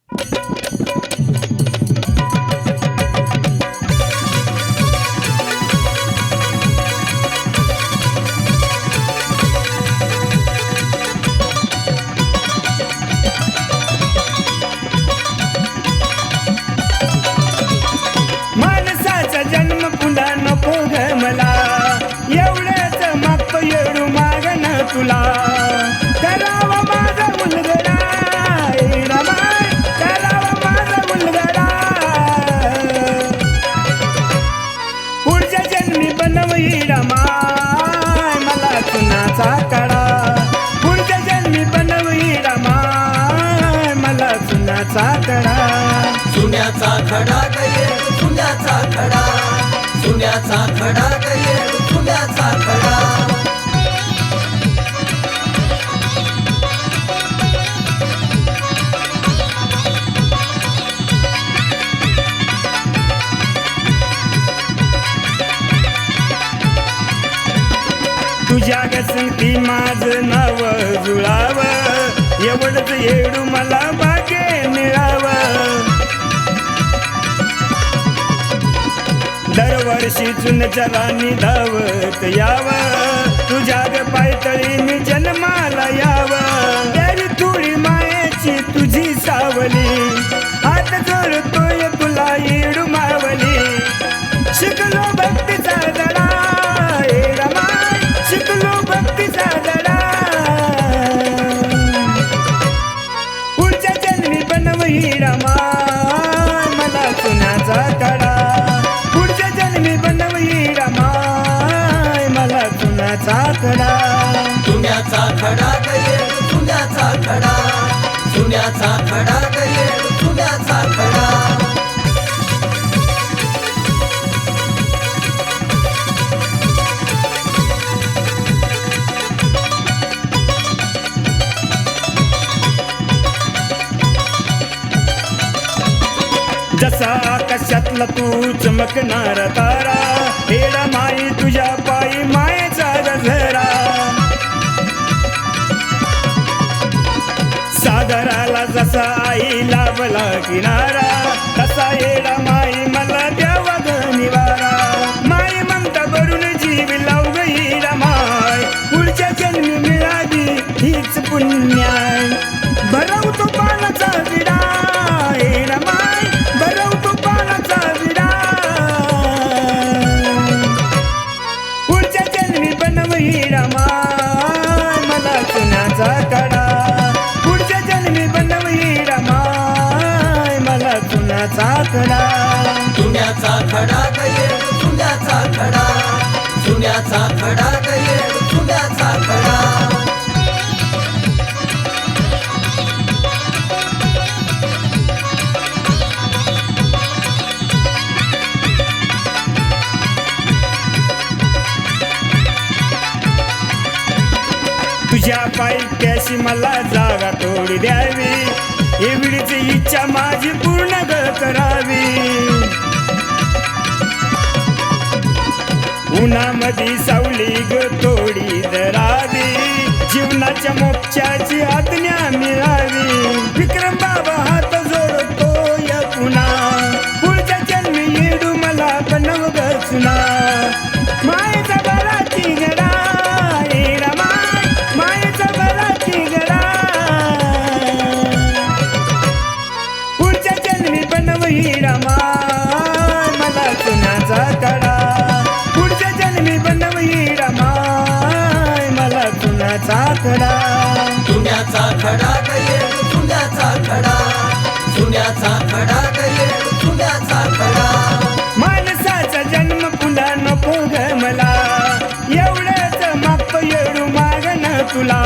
माणसाचा जन्म पुन्हा नको ग मला, एवढंच मागतो येडू मागण तुला. करावा माझा मुलगडा रमाय, करावा माझा मुलगडा. पुढच्या जन्मी बनवई रमाय मला चुनाचा कडा. पुढच्या जन्मी बनवई रमाय मला चुनाचा कडा. चुन्याचा खडा गये, चुन्याचा खडा, चुन्याचा खडा गये, चुन्याचा खडा. तुझ्या गसंती माझं नाव जुळावं, एवढंच येडू मला भाग्य मिळावं. दरवर्षी चुनचरांनी धावत यावं, तुझ्या ग पायतळी मी जन्माला यावं. त्यारी थोडी मायेची तुझी सावली, हात जोडतोय तुला येडू मावली. शिकलो भक्तीचा धडा रमाय, शिकलो भक्तीचा धडा. पुढच्या जन्मी बनवई रमाय मला चुनाचा कडा. पुढच्या जन्मी बनवई रमाय मला चुनाचा कडा. चुन्याचा खडा गये, चुन्याचा खडा, चुन्याचा खडा गये, चुन्याचा खडा. जसा आकाशातला तू चमकणार तारा, हेडा माई तुझ्या पायी मायेचा गजरा. सागराला जसा आई लाभला किनारा, तसा हेडा माई मला द्यावा ग निवारा. माई म्हणता भरून जीव लावू ग हिडा माय, पुढच्या जन्मी मिळाली हीच पुण्याय. भरवतो पानाचा विडा हेडा माय, भरवतो पानाचा विडा. पुढच्या जन्मी बनवई रमाय मला चुनाचा कडा. पुढच्या जन्मी बनवई रमाय मला चुनाचा कडा. चुन्याचा खडा गये, चुन्याचा खडा, चुन्याचा खडा गये, चुन्याचा खडा. तुझ्या पायथ्याशी मला जागा थोडी द्यावी, एवढीच इच्छा माझी पूर्ण ग करावी. उन्हामध्ये सावली ग थोडी धरावी, जीवनाच्या मोक्षाची आज्ञा मिळावी. विक्रम बाबा हात जोडतोय पुन्हा, पुढच्या जन्मी येडू मला बनव ग चुना. मायेचा बराची गडा रमाय, मायेचा बराची गडा. पुढच्या जन्मी बनवई रमाय मला चुनाचा कडा. पुढच्या जन्मी बनवई रमाय मला चुनाचा कडा. चुन्याचा खडा गये, चुन्याचा खडा, चुन्याचा खडा गये, चुन्याचा खडा. माणसाचा जन्म पुन्हा नको ग मला, एवढंच मागतो येडू मागण तुला.